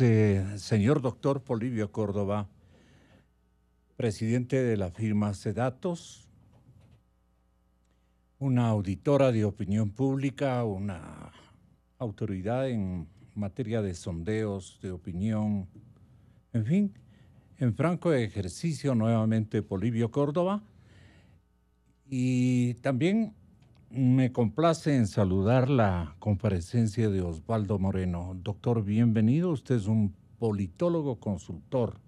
señor doctor Polibio Córdoba, presidente de la firma Sedatos, una auditora de opinión pública, una autoridad en materia de sondeos de opinión, en fin, en franco ejercicio nuevamente Polibio Córdoba. Y también me complace en saludar la comparecencia de Osvaldo Moreno. Doctor, bienvenido. Usted es un politólogo consultor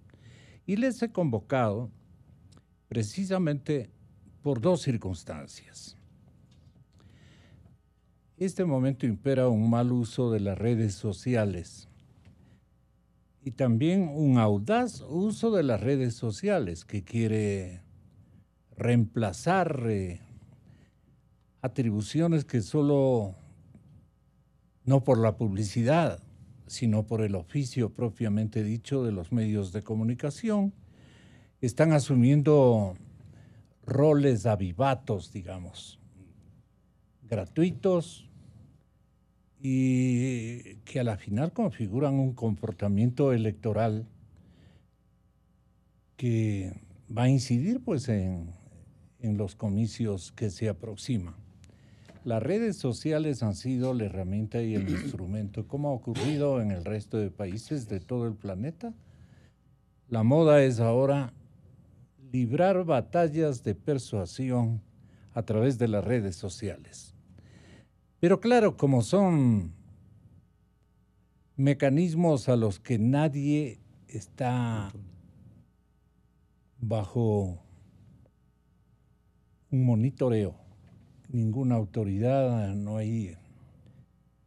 y les he convocado precisamente por dos circunstancias. Este momento impera un mal uso de las redes sociales y también un audaz uso de las redes sociales que quiere reemplazar atribuciones que solo, no por la publicidad, sino por el oficio propiamente dicho de los medios de comunicación, están asumiendo roles avivatos, digamos, gratuitos y que a la final configuran un comportamiento electoral que va a incidir pues en los comicios que se aproximan. Las redes sociales han sido la herramienta y el instrumento, como ha ocurrido en el resto de países de todo el planeta. La moda es ahora librar batallas de persuasión a través de las redes sociales. Pero claro, como son mecanismos a los que nadie está bajo un monitoreo, ninguna autoridad, no hay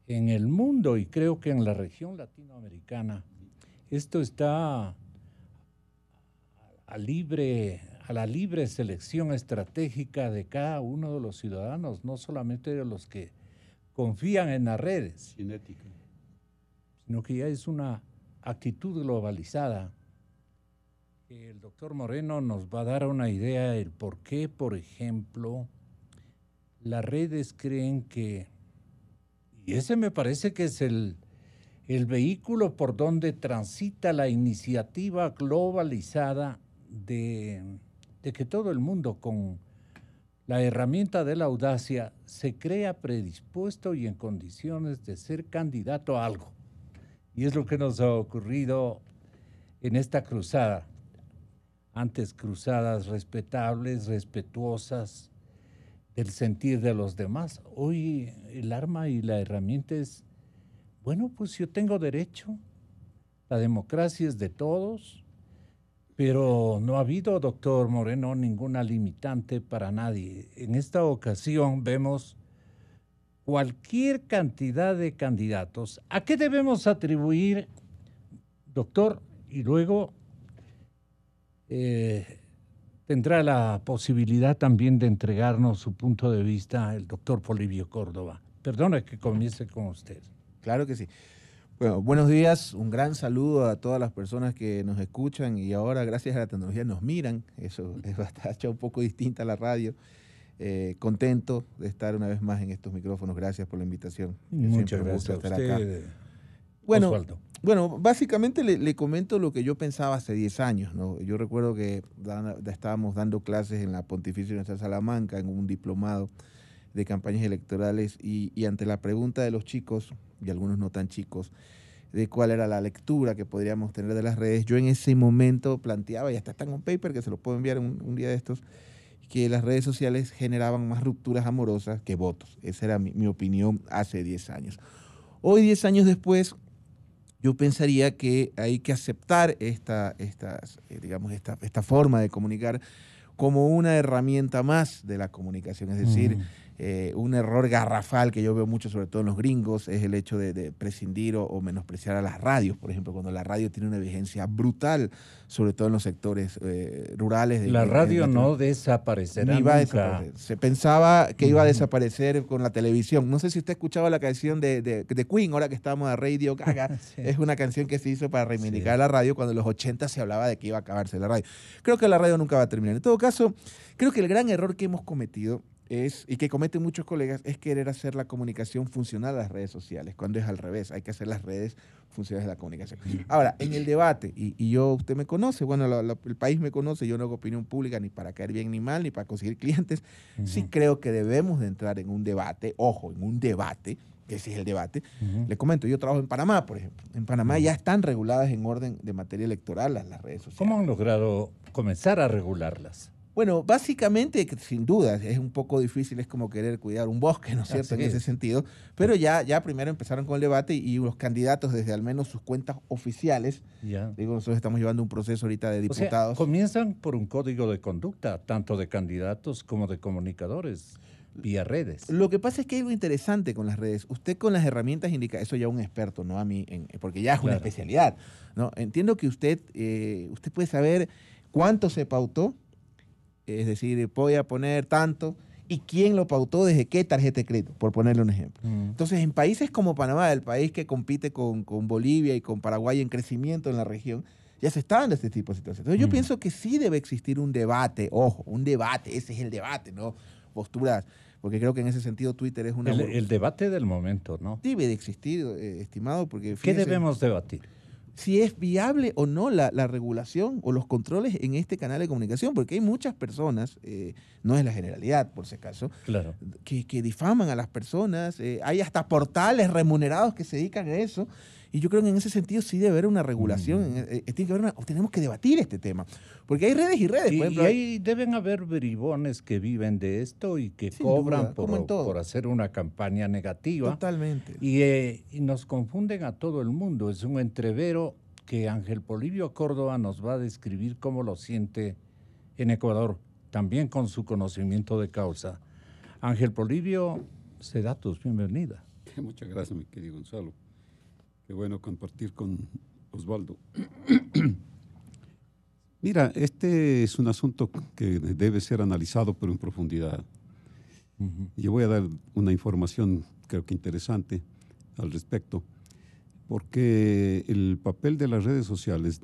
en el mundo y creo que en la región latinoamericana. Esto está a la libre selección estratégica de cada uno de los ciudadanos, no solamente de los que confían en las redes, cinética, sino que ya es una actitud globalizada. El doctor Moreno nos va a dar una idea del por qué, por ejemplo, las redes creen que, y ese me parece que es el vehículo por donde transita la iniciativa globalizada de que todo el mundo con la herramienta de la audacia se crea predispuesto y en condiciones de ser candidato a algo. Y es lo que nos ha ocurrido en esta cruzada. Antes cruzadas respetables, respetuosas del sentir de los demás. Hoy el arma y la herramienta es, bueno, pues yo tengo derecho, la democracia es de todos, pero no ha habido, doctor Moreno, ninguna limitante para nadie. En esta ocasión vemos cualquier cantidad de candidatos. ¿A qué debemos atribuir, doctor? Y luego tendrá la posibilidad también de entregarnos su punto de vista el doctor Polibio Córdoba. Perdona que comience con usted. Claro que sí. Bueno, buenos días, un gran saludo a todas las personas que nos escuchan y ahora gracias a la tecnología nos miran. Eso es bastante un poco distinta a la radio. Contento de estar una vez más en estos micrófonos. Gracias por la invitación. Muchas gracias a usted, Osvaldo. Bueno, básicamente le comento lo que yo pensaba hace 10 años, ¿no? Yo recuerdo que estábamos dando clases en la Pontificia Universidad de Salamanca, en un diplomado de campañas electorales, y ante la pregunta de los chicos, y algunos no tan chicos, de cuál era la lectura que podríamos tener de las redes, yo en ese momento planteaba, y hasta está en un paper que se lo puedo enviar un día de estos, que las redes sociales generaban más rupturas amorosas que votos. Esa era mi opinión hace 10 años. Hoy, 10 años después, yo pensaría que hay que aceptar esta forma de comunicar como una herramienta más de la comunicación. Es decir, un error garrafal que yo veo mucho, sobre todo en los gringos, es el hecho de prescindir o menospreciar a las radios, por ejemplo, cuando la radio tiene una vigencia brutal, sobre todo en los sectores rurales. La radio no desaparecerá ni va nunca. a desaparecer. Se pensaba que iba a desaparecer con la televisión. No sé si usted escuchaba la canción de Queen, ahora que estamos a Radio Gaga. Sí. Es una canción que se hizo para reivindicar la radio cuando en los 80 se hablaba de que iba a acabarse la radio. Creo que la radio nunca va a terminar. En todo caso, creo que el gran error que hemos cometido y que cometen muchos colegas, es querer hacer la comunicación funcional a las redes sociales, cuando es al revés, hay que hacer las redes funcionales de la comunicación. Ahora, en el debate, y usted me conoce, bueno, el país me conoce, yo no hago opinión pública ni para caer bien ni mal, ni para conseguir clientes, sí creo que debemos de entrar en un debate, ojo, en un debate, que ese es el debate. Le comento, yo trabajo en Panamá, por ejemplo. En Panamá ya están reguladas en orden de materia electoral las redes sociales. ¿Cómo han logrado comenzar a regularlas? Bueno, básicamente, sin duda, es un poco difícil, es como querer cuidar un bosque, ¿no es cierto?, en ese sentido, pero ya primero empezaron con el debate y los candidatos desde al menos sus cuentas oficiales, digo, nosotros estamos llevando un proceso ahorita de diputados. O sea, comienzan por un código de conducta, tanto de candidatos como de comunicadores, vía redes. Lo que pasa es que hay algo interesante con las redes. Usted con las herramientas indica, eso ya un experto, no a mí, porque ya es una especialidad, ¿no? Entiendo que usted puede saber cuánto se pautó, es decir, voy a poner tanto, y quién lo pautó desde qué tarjeta de crédito, por ponerle un ejemplo. Entonces, en países como Panamá, el país que compite con Bolivia y con Paraguay en crecimiento en la región, ya se está dando este tipo de situaciones. Entonces, yo pienso que sí debe existir un debate, ojo, un debate, ese es el debate, ¿no? Posturas, porque creo que en ese sentido Twitter es una... El debate del momento, ¿no? Debe de existir, estimado, porque... ¿Qué debemos debatir? Si es viable o no la regulación o los controles en este canal de comunicación, porque hay muchas personas, no es la generalidad por si acaso, que difaman a las personas, hay hasta portales remunerados que se dedican a eso, y yo creo que en ese sentido sí debe haber una regulación, tiene que haber tenemos que debatir este tema, porque hay redes y redes. Y, por ejemplo, y ahí deben haber bribones que viven de esto y que cobran por hacer una campaña negativa. Totalmente. Y nos confunden a todo el mundo. Es un entrevero que Ángel Polibio Córdoba nos va a describir cómo lo siente en Ecuador, también con su conocimiento de causa. Ángel Polibio Sedatus, bienvenida. Muchas gracias, mi querido Gonzalo. Qué bueno compartir con Osvaldo. Mira, este es un asunto que debe ser analizado, pero en profundidad. Yo voy a dar una información, creo que interesante, al respecto, porque el papel de las redes sociales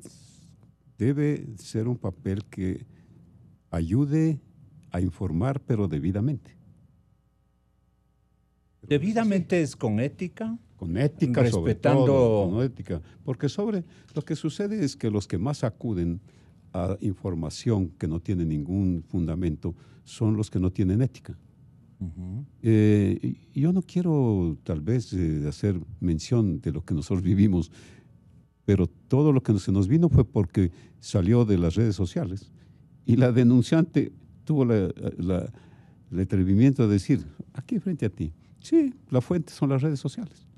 debe ser un papel que ayude a informar, pero debidamente. ¿Debidamente es con ética? Con ética, respetando... sobre todo, con ética. Porque lo que sucede es que los que más acuden a información que no tiene ningún fundamento son los que no tienen ética. Yo no quiero tal vez hacer mención de lo que nosotros vivimos, pero todo lo que se nos vino fue porque salió de las redes sociales y la denunciante tuvo el atrevimiento de decir, aquí frente a ti, sí, la fuente son las redes sociales.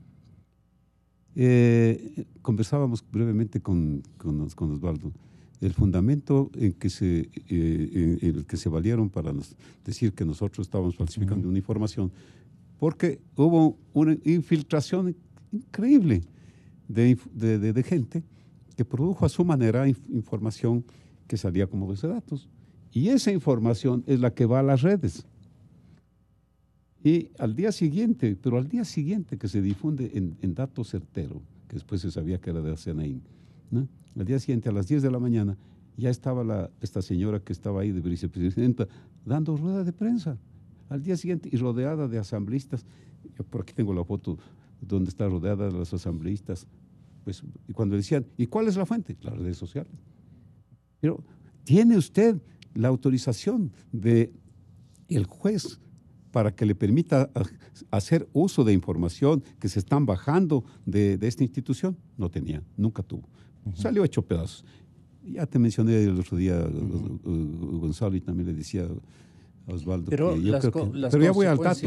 Conversábamos brevemente con Osvaldo. El fundamento en el que se valieron para decir que nosotros estábamos falsificando una información, porque hubo una infiltración increíble de gente que produjo a su manera información que salía como base de datos. Y esa información es la que va a las redes. Y al día siguiente que se difunde en datos certero, que después se sabía que era de CNI, ¿no? Al día siguiente, a las 10 de la mañana, ya estaba esta señora que estaba ahí de vicepresidenta dando rueda de prensa. Al día siguiente, y rodeada de asambleístas. Yo por aquí tengo la foto donde está rodeada de los asambleístas. Pues, y cuando decían, ¿y cuál es la fuente? Las redes sociales. Pero, ¿tiene usted la autorización del juez para que le permita hacer uso de información que se están bajando de esta institución? No tenía, nunca tuvo. Salió hecho pedazos. Ya te mencioné el otro día, Gonzalo, y también le decía a Osvaldo. Pero pero ya voy al dato.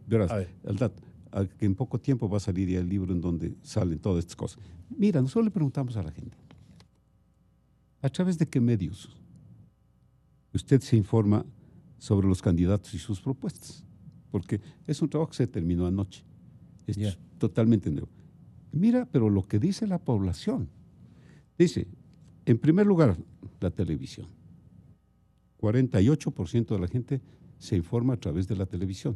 Verás, al dato. Que en poco tiempo va a salir ya el libro en donde salen todas estas cosas. Mira, nosotros le preguntamos a la gente, ¿a través de qué medios usted se informa sobre los candidatos y sus propuestas? Porque es un trabajo que se terminó anoche. Es totalmente nuevo. Mira, pero lo que dice la población. Dice, en primer lugar, la televisión. 48% de la gente se informa a través de la televisión.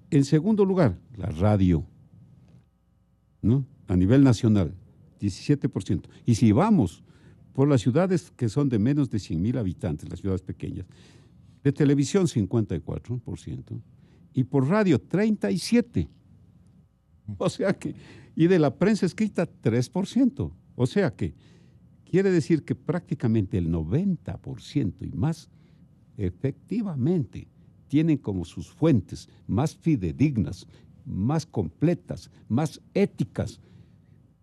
En segundo lugar, la radio, ¿no? A nivel nacional, 17%. Y si vamos por las ciudades que son de menos de 100,000 habitantes, las ciudades pequeñas, de televisión 54% y por radio 37%. O sea que, y de la prensa escrita 3%. O sea que quiere decir que prácticamente el 90% y más efectivamente tienen como sus fuentes más fidedignas, más completas, más éticas,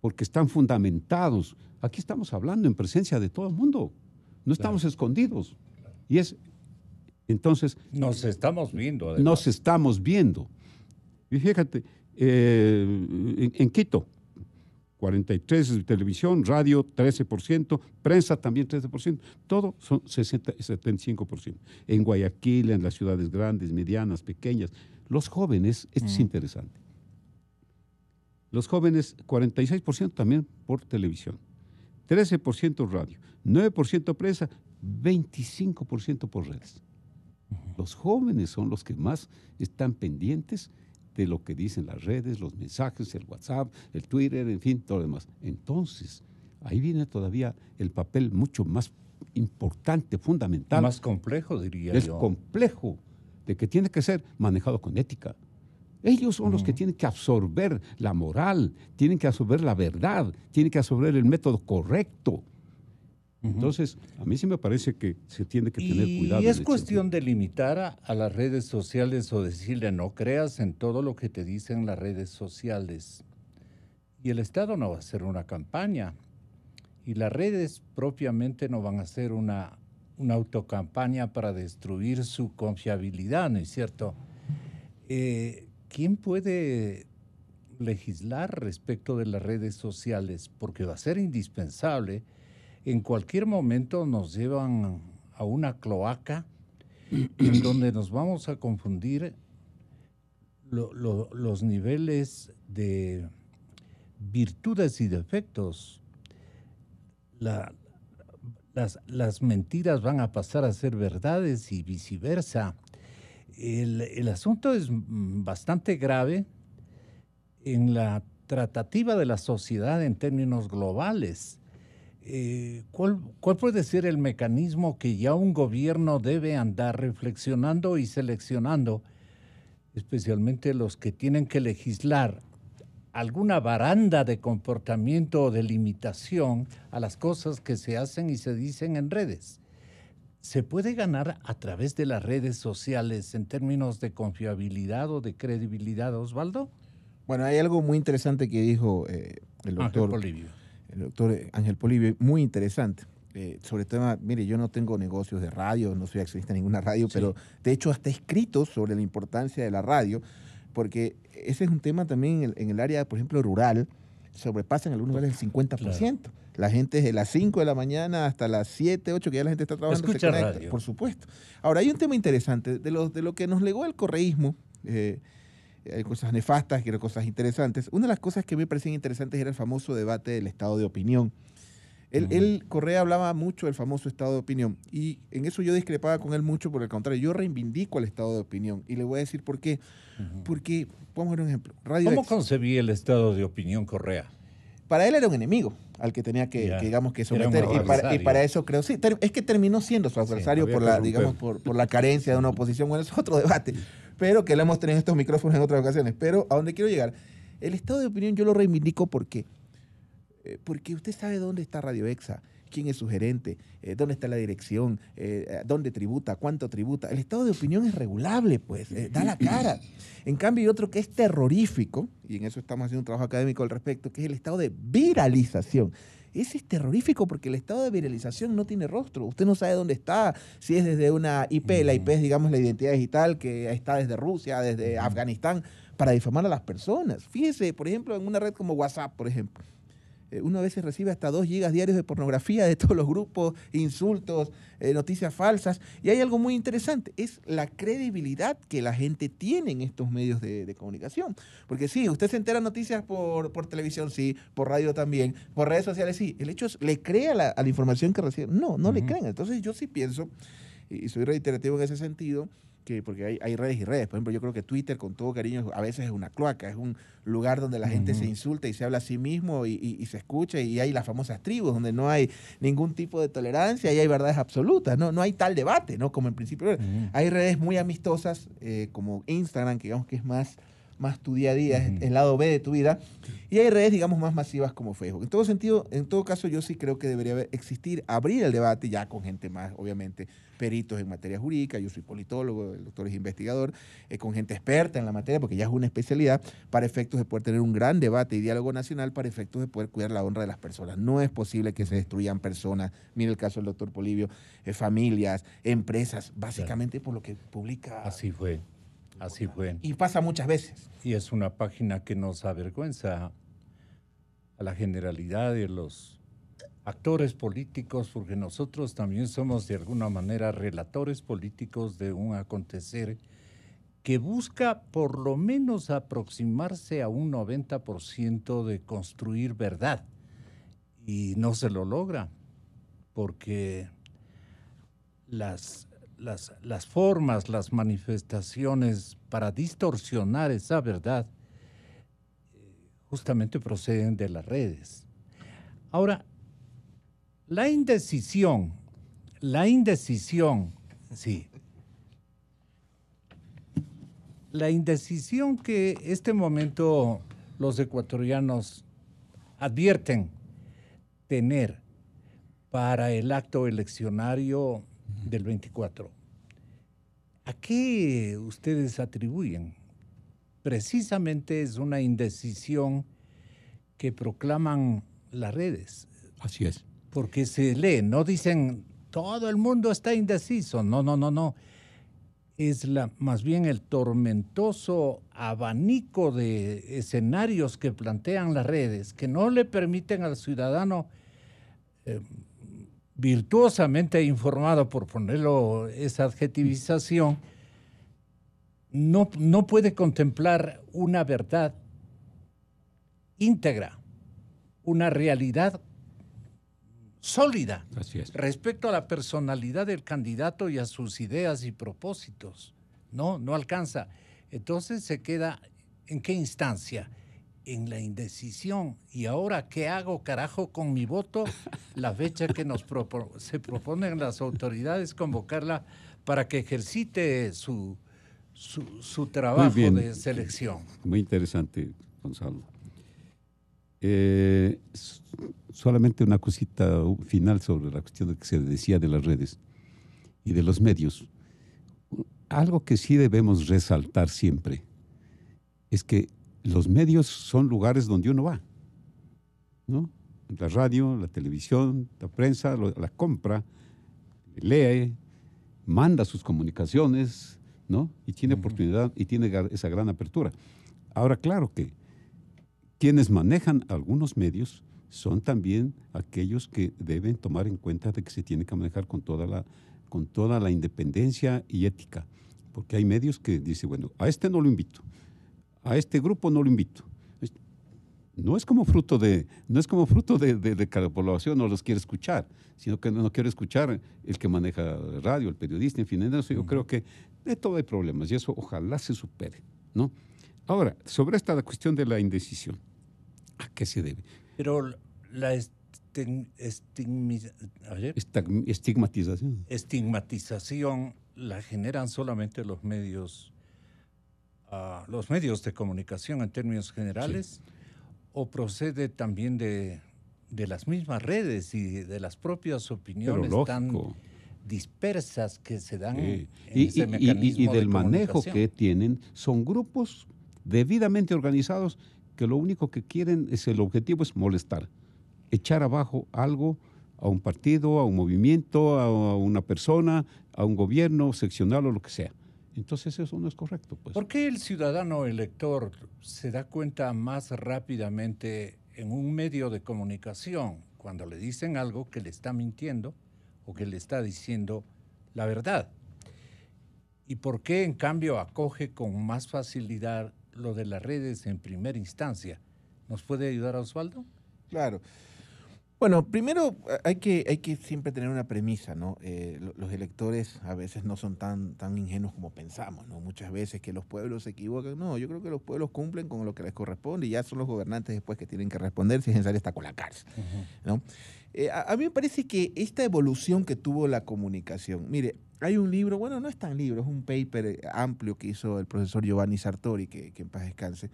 porque están fundamentados. Aquí estamos hablando en presencia de todo el mundo, no estamos escondidos. Y es, entonces... Nos estamos viendo, además. Nos estamos viendo. Y fíjate, en Quito, 43% de televisión, radio 13%, prensa también 13%, todo son 75%. En Guayaquil, en las ciudades grandes, medianas, pequeñas, los jóvenes, esto es interesante. Los jóvenes, 46% también por televisión, 13% radio, 9% prensa, 25% por redes. Los jóvenes son los que más están pendientes de lo que dicen las redes, los mensajes, el WhatsApp, el Twitter, en fin, todo lo demás. Entonces, ahí viene todavía el papel mucho más importante, fundamental. Más complejo, diría yo. Es complejo, de que tiene que ser manejado con ética. Ellos son los que tienen que absorber la moral, tienen que absorber la verdad, tienen que absorber el método correcto. Entonces, a mí sí me parece que se tiene que tener cuidado. Y es cuestión de limitar a las redes sociales o decirle no creas en todo lo que te dicen las redes sociales. Y el Estado no va a hacer una campaña. Y las redes propiamente no van a hacer una autocampaña para destruir su confiabilidad, ¿no es cierto? ¿Quién puede legislar respecto de las redes sociales? Porque va a ser indispensable. En cualquier momento nos llevan a una cloaca en donde nos vamos a confundir los niveles de virtudes y defectos. Las mentiras van a pasar a ser verdades y viceversa. El asunto es bastante grave en la tratativa de la sociedad en términos globales. ¿Cuál puede ser el mecanismo que ya un gobierno debe andar reflexionando y seleccionando, especialmente los que tienen que legislar alguna baranda de comportamiento o de limitación a las cosas que se hacen y se dicen en redes? ¿Se puede ganar a través de las redes sociales en términos de confiabilidad o de credibilidad, Osvaldo? Bueno, hay algo muy interesante que dijo el doctor Polibio. El doctor Ángel Polibio, muy interesante. Sobre el tema, mire, yo no tengo negocios de radio, no soy accionista en ninguna radio, sí, pero de hecho hasta escrito sobre la importancia de la radio, porque ese es un tema también en el área, por ejemplo, rural, sobrepasa en algunos lugares el 50%. Claro. La gente desde las 5 de la mañana hasta las 7, 8, que ya la gente está trabajando, escucha se conecta, radio. Por supuesto. Ahora, hay un tema interesante de lo que nos legó el correísmo. Hay cosas nefastas y cosas interesantes. Una de las cosas que me parecían interesantes era el famoso debate del estado de opinión. Correa hablaba mucho del famoso estado de opinión y en eso yo discrepaba con él mucho, por el contrario, yo reivindico el estado de opinión y le voy a decir por qué. Porque, vamos a ver un ejemplo. ¿Cómo concebía el estado de opinión Correa? Para él era un enemigo al que tenía que digamos, que someter y para eso creo, sí, es que terminó siendo su adversario por la carencia de una oposición. Bueno, es otro debate, pero que lo hemos tenido en estos micrófonos en otras ocasiones. Pero a donde quiero llegar, el estado de opinión yo lo reivindico porque usted sabe dónde está Radio Exa, quién es su gerente, dónde está la dirección, dónde tributa, cuánto tributa. El estado de opinión es regulable, pues, da la cara. En cambio, hay otro que es terrorífico, y en eso estamos haciendo un trabajo académico al respecto, que es el estado de viralización. Ese es terrorífico porque el estado de viralización no tiene rostro. Usted no sabe dónde está, si es desde una IP, la IP es, digamos, la identidad digital que está desde Rusia, desde Afganistán, para difamar a las personas. Fíjese, por ejemplo, en una red como WhatsApp, por ejemplo. Uno a veces recibe hasta 2 gigas diarios de pornografía de todos los grupos, insultos, noticias falsas. Y hay algo muy interesante, es la credibilidad que la gente tiene en estos medios de comunicación. Porque sí, usted se entera noticias por televisión, sí, por radio también, por redes sociales, sí. El hecho es, ¿le cree a la información que recibe? No le creen. Entonces yo sí pienso, y soy reiterativo en ese sentido, porque hay redes y redes. Por ejemplo, yo creo que Twitter, con todo cariño, a veces es una cloaca, es un lugar donde la gente se insulta y se habla a sí mismo y se escucha, y hay las famosas tribus donde no hay ningún tipo de tolerancia y hay verdades absolutas, no hay tal debate, ¿no? Como en principio. Hay redes muy amistosas, como Instagram, que digamos que es más tu día a día, es el lado B de tu vida, y hay redes, digamos, más masivas como Facebook. En todo sentido, en todo caso, yo sí creo que debería abrir el debate ya con gente más, obviamente, peritos en materia jurídica. Yo soy politólogo, el doctor es investigador, con gente experta en la materia, porque ya es una especialidad, para efectos de poder tener un gran debate y diálogo nacional, para efectos de poder cuidar la honra de las personas. No es posible que se destruyan personas, mire el caso del doctor Polibio, familias, empresas, básicamente por lo que publica. Así fue. Así fue. Y pasa muchas veces. Y es una página que nos avergüenza a la generalidad de los actores políticos, porque nosotros también somos de alguna manera relatores políticos de un acontecer que busca por lo menos aproximarse a un 90% de construir verdad. Y no se lo logra, porque las formas, las manifestaciones para distorsionar esa verdad justamente proceden de las redes. Ahora, la indecisión, sí. La indecisión que este momento los ecuatorianos advierten tener para el acto eleccionario del 24. ¿A qué ustedes atribuyen? Precisamente es una indecisión que proclaman las redes. Así es. Porque se lee, no dicen todo el mundo está indeciso. No. Es más bien el tormentoso abanico de escenarios que plantean las redes, que no le permiten al ciudadano virtuosamente informado, por ponerlo esa adjetivización, no puede contemplar una verdad íntegra, una realidad sólida. Así es. Respecto a la personalidad del candidato y a sus ideas y propósitos. No alcanza. Entonces se queda, ¿en qué instancia? En la indecisión. ¿Y ahora qué hago, carajo, con mi voto? La fecha que se proponen las autoridades, convocarla para que ejercite su trabajo de selección. Muy interesante, Gonzalo. Solamente una cosita final sobre la cuestión que se decía de las redes y de los medios. Algo que sí debemos resaltar siempre es que los medios son lugares donde uno va, ¿no? La radio, la televisión, la prensa, la compra, lee, manda sus comunicaciones, ¿no? Y tiene oportunidad y tiene esa gran apertura. Ahora, claro que quienes manejan algunos medios son también aquellos que deben tomar en cuenta de que se tiene que manejar con toda la independencia y ética. Porque hay medios que dicen, bueno, a este no lo invito, a este grupo no lo invito. No es como fruto de que la población no los quiere escuchar, sino que no quiere escuchar el que maneja la radio, el periodista, en fin. En eso yo creo que de todo hay problemas y eso ojalá se supere, ¿no? Ahora, sobre esta cuestión de la indecisión, ¿a qué se debe? Pero la estigmatización la generan solamente los medios de comunicación en términos generales, sí, o procede también de las mismas redes y de las propias opiniones tan dispersas que se dan en ese mecanismo y del manejo que tienen. Son grupos debidamente organizados que lo único que quieren el objetivo es molestar, echar abajo algo a un partido, a un movimiento, a una persona, a un gobierno seccional o lo que sea. Entonces eso no es correcto, pues. ¿Por qué el ciudadano elector se da cuenta más rápidamente en un medio de comunicación cuando le dicen algo que le está mintiendo o que le está diciendo la verdad? ¿Y por qué, en cambio, acoge con más facilidad lo de las redes en primera instancia? ¿Nos puede ayudar, Osvaldo? Claro. Bueno, primero hay que siempre tener una premisa, ¿no? Los electores a veces no son tan ingenuos como pensamos, ¿no? Muchas veces que los pueblos se equivocan. No, yo creo que los pueblos cumplen con lo que les corresponde y ya son los gobernantes después que tienen que responder si es necesario estar con la cárcel, ¿no? A mí me parece que esta evolución que tuvo la comunicación, mire, hay un libro, bueno, no es tan libro, es un paper amplio que hizo el profesor Giovanni Sartori, que en paz descanse.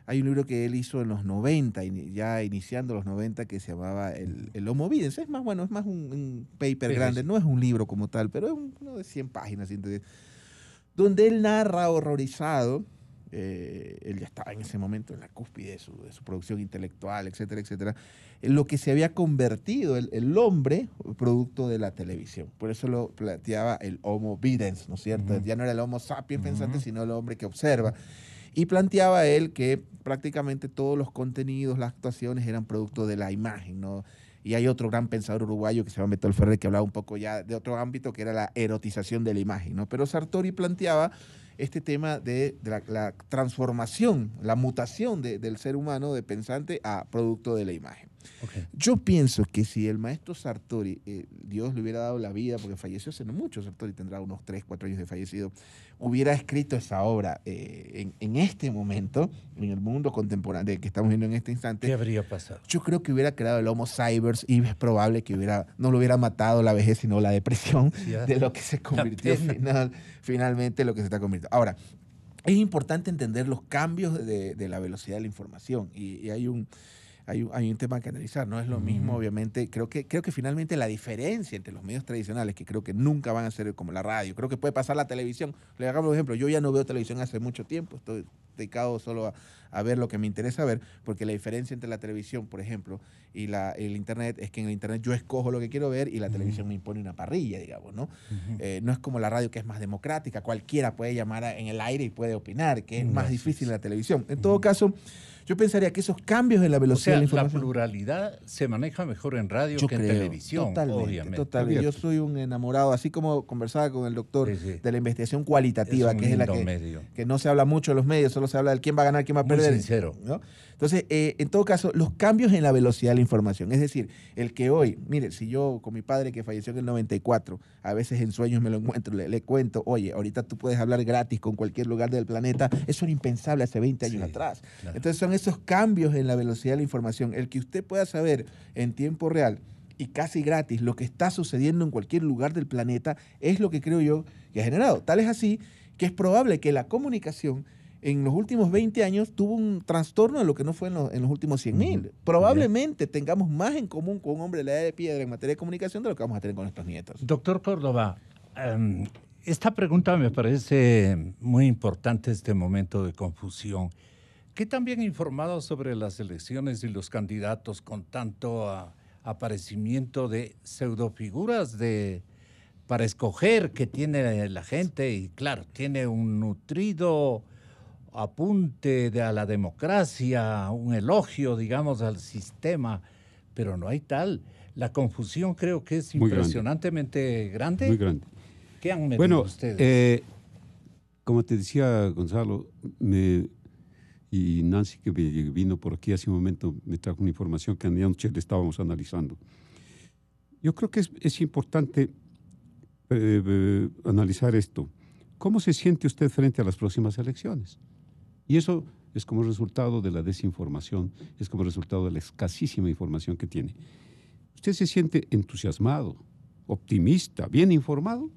Hay un libro que él hizo en los 90, ya iniciando los 90, que se llamaba el Homo Videns. Es más, bueno, es más un paper grande, no es un libro como tal, pero es uno de 100 páginas, donde él narra horrorizado, él ya estaba en ese momento en la cúspide de su producción intelectual, etcétera, etcétera, en lo que se había convertido el hombre producto de la televisión. Por eso lo planteaba el Homo Videns, ¿no es cierto? Ya no era el Homo sapiens pensante, sino el hombre que observa. Y planteaba él que prácticamente todos los contenidos, las actuaciones eran producto de la imagen, ¿no? Y hay otro gran pensador uruguayo que se llama Beto Ferrer, que hablaba un poco ya de otro ámbito, que era la erotización de la imagen, ¿no? Pero Sartori planteaba este tema de la transformación, la mutación del ser humano de pensante a producto de la imagen. Okay. Yo pienso que si el maestro Sartori, Dios le hubiera dado la vida, porque falleció hace no mucho, Sartori tendrá unos 3, 4 años de fallecido, hubiera escrito esa obra en este momento, en el mundo contemporáneo que estamos viendo en este instante. ¿Qué habría pasado? Yo creo que hubiera creado el Homo Cybers y es probable que no lo hubiera matado la vejez, sino la depresión, de lo que se convirtió finalmente lo que se está convirtiendo. Ahora, es importante entender los cambios de la velocidad de la información y hay un tema que analizar, no es lo mismo, obviamente, creo que finalmente la diferencia entre los medios tradicionales, que creo que nunca van a ser como la radio, creo que puede pasar la televisión, le hagamos un ejemplo, yo ya no veo televisión hace mucho tiempo, estoy dedicado solo a ver lo que me interesa ver, porque la diferencia entre la televisión, por ejemplo, y el internet es que en el internet yo escojo lo que quiero ver y la televisión me impone una parrilla, digamos, ¿no? No es como la radio, que es más democrática, cualquiera puede llamar en el aire y puede opinar, que es más difícil en la televisión. En todo caso, yo pensaría que esos cambios en la velocidad de la información... La pluralidad se maneja mejor en radio que en televisión, totalmente, obviamente. Yo soy un enamorado, así como conversaba con el doctor, de la investigación cualitativa, que es la que no se habla mucho en los medios, solo se habla del quién va a ganar, quién va a perder. Muy sincero. ¿No? Entonces, en todo caso, los cambios en la velocidad de la información, es decir, el que hoy, mire, si yo con mi padre que falleció en el 94, a veces en sueños me lo encuentro, le cuento, oye, ahorita tú puedes hablar gratis con cualquier lugar del planeta, eso era impensable hace 20 años atrás. Claro. Entonces son esos cambios en la velocidad de la información, el que usted pueda saber en tiempo real y casi gratis lo que está sucediendo en cualquier lugar del planeta es lo que creo yo que ha generado. Tal es así que es probable que la comunicación en los últimos 20 años tuvo un trastorno de lo que no fue en los últimos 100.000. Probablemente tengamos más en común con un hombre de la edad de piedra en materia de comunicación de lo que vamos a tener con nuestros nietos. Doctor Córdoba, esta pregunta me parece muy importante en este momento de confusión. ¿Qué tan bien informado sobre las elecciones y los candidatos con tanto aparecimiento de pseudofiguras para escoger que tiene la gente? Y claro, tiene un nutrido apunte a la democracia, un elogio, digamos, al sistema, pero no hay tal. La confusión creo que es muy impresionantemente grande. Muy grande. ¿Qué han medido ustedes? Como te decía Gonzalo, y Nancy, que vino por aquí hace un momento, me trajo una información que anoche le estábamos analizando. Yo creo que es importante analizar esto. ¿Cómo se siente usted frente a las próximas elecciones? Y eso es como resultado de la desinformación, es como resultado de la escasísima información que tiene. ¿Usted se siente entusiasmado, optimista, bien informado?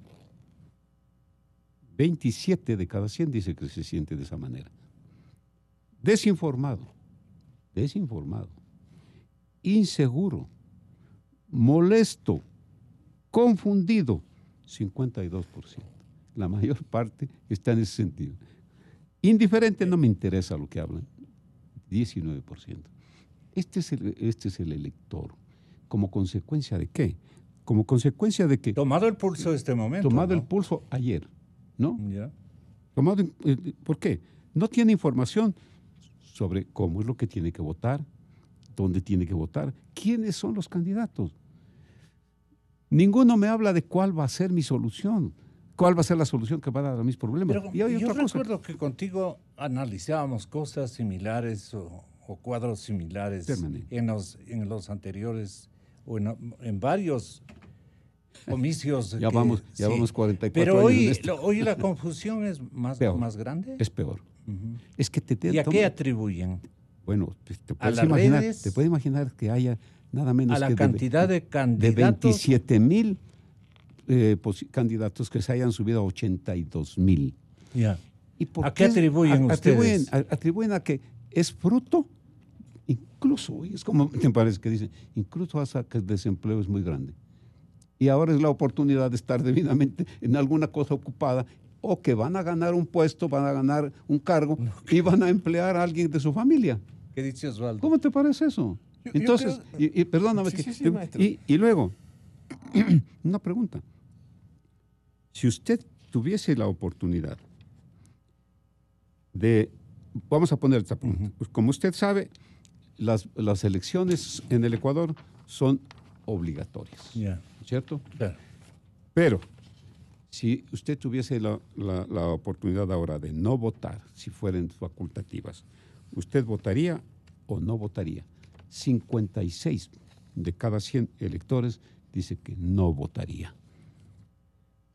27 de cada 100 dice que se siente de esa manera. Desinformado, inseguro, molesto, confundido, 52%. La mayor parte está en ese sentido. Indiferente, no me interesa lo que hablan, 19%. Este es el elector. ¿Como consecuencia de qué? Como consecuencia de que... Tomado el pulso de este momento. Tomado, ¿no?, el pulso ayer, ¿no? Yeah. ¿Por qué? No tiene información sobre cómo es lo que tiene que votar, dónde tiene que votar, quiénes son los candidatos. Ninguno me habla de cuál va a ser mi solución, cuál va a ser la solución que va a dar a mis problemas. Pero yo recuerdo que contigo analizábamos cosas similares o cuadros similares en los anteriores o en varios comicios. Ya vamos 44 Pero años hoy, en esto. hoy la confusión es más grande. Es peor. Uh-huh. Es que ¿Y a qué atribuyen? Bueno, te puedes imaginar que haya nada menos a la que cantidad de candidatos. De 27,000 candidatos que se hayan subido a 82,000. Yeah. ¿Y ¿A qué atribuyen ustedes? Atribuyen a que es fruto, incluso, es como me parece que dicen, incluso hasta que el desempleo es muy grande. Y ahora es la oportunidad de estar debidamente en alguna cosa ocupada, o que van a ganar un puesto, van a ganar un cargo y van a emplear a alguien de su familia. ¿Qué dice Osvaldo? ¿Cómo te parece eso? Entonces, perdóname, y luego, una pregunta. Si usted tuviese la oportunidad vamos a poner esta pregunta. Uh-huh. Pues como usted sabe, las elecciones en el Ecuador son obligatorias, ¿cierto? Claro. Pero si usted tuviese la oportunidad ahora de no votar, si fueran facultativas, ¿usted votaría o no votaría? 56 de cada 100 electores dice que no votaría.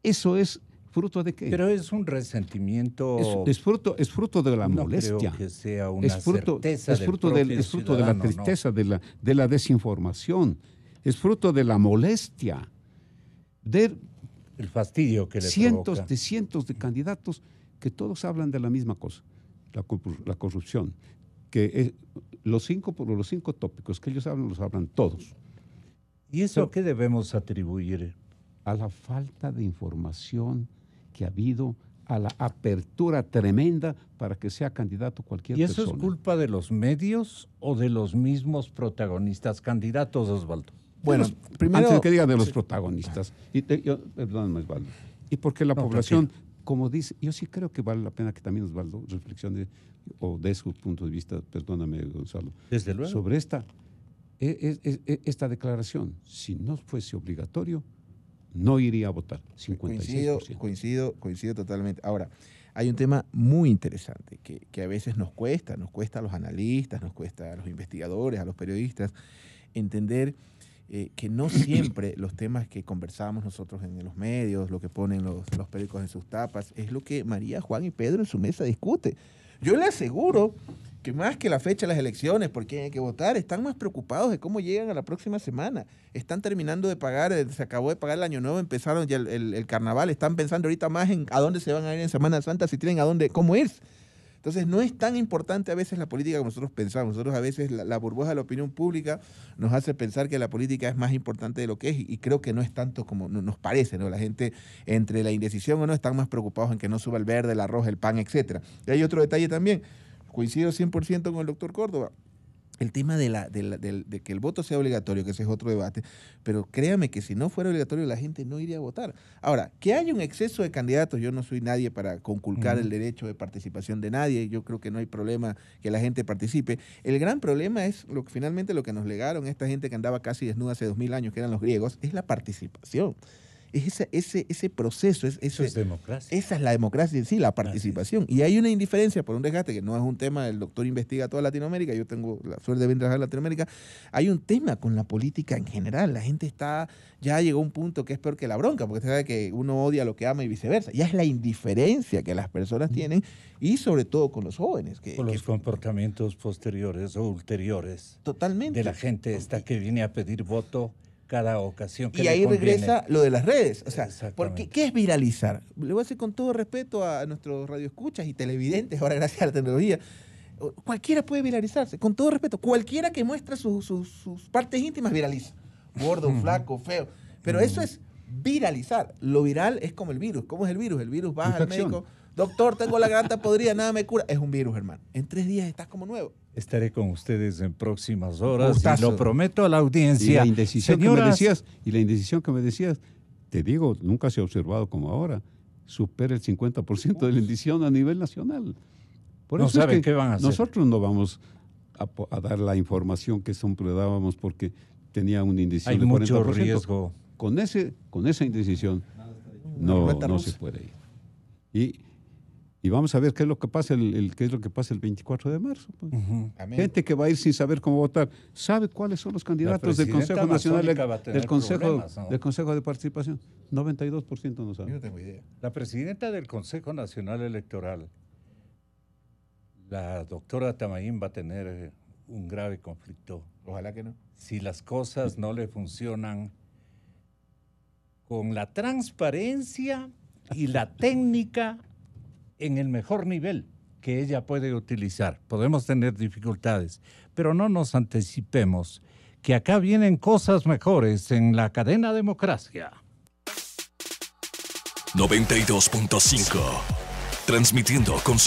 ¿Eso es fruto de qué? Pero es un resentimiento. Es fruto de la molestia. Creo que sea una certeza es fruto de la tristeza, no. de la desinformación. Es fruto de la molestia. El fastidio que le provoca. Cientos de candidatos que todos hablan de la misma cosa, la corrupción. Que los cinco tópicos que ellos hablan, los hablan todos. ¿Y eso a qué debemos atribuir? A la falta de información que ha habido, a la apertura tremenda para que sea candidato cualquier persona. ¿Y eso es culpa de los medios o de los mismos protagonistas candidatos, Osvaldo? Bueno, primero, antes que diga de los protagonistas, perdóname, Osvaldo, y porque la población, como dice, yo sí creo que vale la pena que también Osvaldo reflexione o dé su punto de vista, perdóname, Gonzalo, desde luego, sobre esta declaración. Si no fuese obligatorio, no iría a votar. 56%. Coincido totalmente. Ahora, hay un tema muy interesante que a veces nos cuesta a los analistas, nos cuesta a los investigadores, a los periodistas, entender que no siempre los temas que conversamos nosotros en los medios, lo que ponen los periódicos en sus tapas, es lo que María, Juan y Pedro en su mesa discuten. Yo le aseguro que más que la fecha de las elecciones, por quién hay que votar, están más preocupados de cómo llegan a la próxima semana. Están terminando de pagar, se acabó de pagar el Año Nuevo, empezaron ya el carnaval, están pensando ahorita más en a dónde se van a ir en Semana Santa, si tienen cómo irse. Entonces no es tan importante a veces la política como nosotros pensamos. Nosotros a veces la burbuja de la opinión pública nos hace pensar que la política es más importante de lo que es, y creo que no es tanto como nos parece, ¿no? La gente, entre la indecisión o no, están más preocupados en que no suba el verde, el arroz, el pan, etc. Y hay otro detalle también. Coincido 100% con el doctor Córdoba. El tema de que el voto sea obligatorio, que ese es otro debate, pero créame que si no fuera obligatorio la gente no iría a votar. Ahora, que haya un exceso de candidatos, yo no soy nadie para conculcar el derecho de participación de nadie, yo creo que no hay problema que la gente participe. El gran problema es finalmente lo que nos legaron esta gente que andaba casi desnuda hace 2000 años, que eran los griegos, es la participación. Es ese proceso. Eso es democracia. Esa es la democracia en sí, la participación. Y hay una indiferencia por un desgaste, que no es un tema, el doctor investiga toda Latinoamérica, yo tengo la suerte de trabajar en Latinoamérica, hay un tema con la política en general. La gente ya llegó a un punto que es peor que la bronca, porque se sabe que uno odia lo que ama y viceversa. Ya es la indiferencia que las personas tienen, y sobre todo con los jóvenes. Con los comportamientos posteriores o ulteriores. Totalmente. De la gente que viene a pedir voto cada ocasión que y ahí regresa lo de las redes. O sea, porque, ¿qué es viralizar? Le voy a decir con todo respeto a nuestros radioescuchas y televidentes, ahora gracias a la tecnología. Cualquiera puede viralizarse, con todo respeto. Cualquiera que muestra sus partes íntimas viraliza. Gordo, flaco, feo. Pero eso es viralizar. Lo viral es como el virus. ¿Cómo es el virus? El virus va al médico. Doctor, tengo la garganta podrida, nada me cura. Es un virus, hermano. En 3 días estás como nuevo. Estaré con ustedes en próximas horas y lo prometo a la audiencia. Y la indecisión que me decías, te digo, nunca se ha observado como ahora, supera el 50% de la indecisión a nivel nacional. Por eso saben qué van a hacer. Nosotros no vamos a dar la información que siempre dábamos porque tenía una indecisión de 40%. Hay mucho riesgo. Con esa indecisión no se puede ir. Y vamos a ver qué es lo que pasa qué es lo que pasa el 24 de marzo. Pues. Gente que va a ir sin saber cómo votar. ¿Sabe cuáles son los candidatos del Consejo Nacional del Consejo de Participación? 92% no saben. Yo no tengo idea. La presidenta del Consejo Nacional Electoral, la doctora Tamaín, va a tener un grave conflicto. Ojalá que no. Si las cosas no le funcionan con la transparencia y la técnica en el mejor nivel que ella puede utilizar. Podemos tener dificultades, pero no nos anticipemos que acá vienen cosas mejores en la cadena Democracia. 92.5, transmitiendo con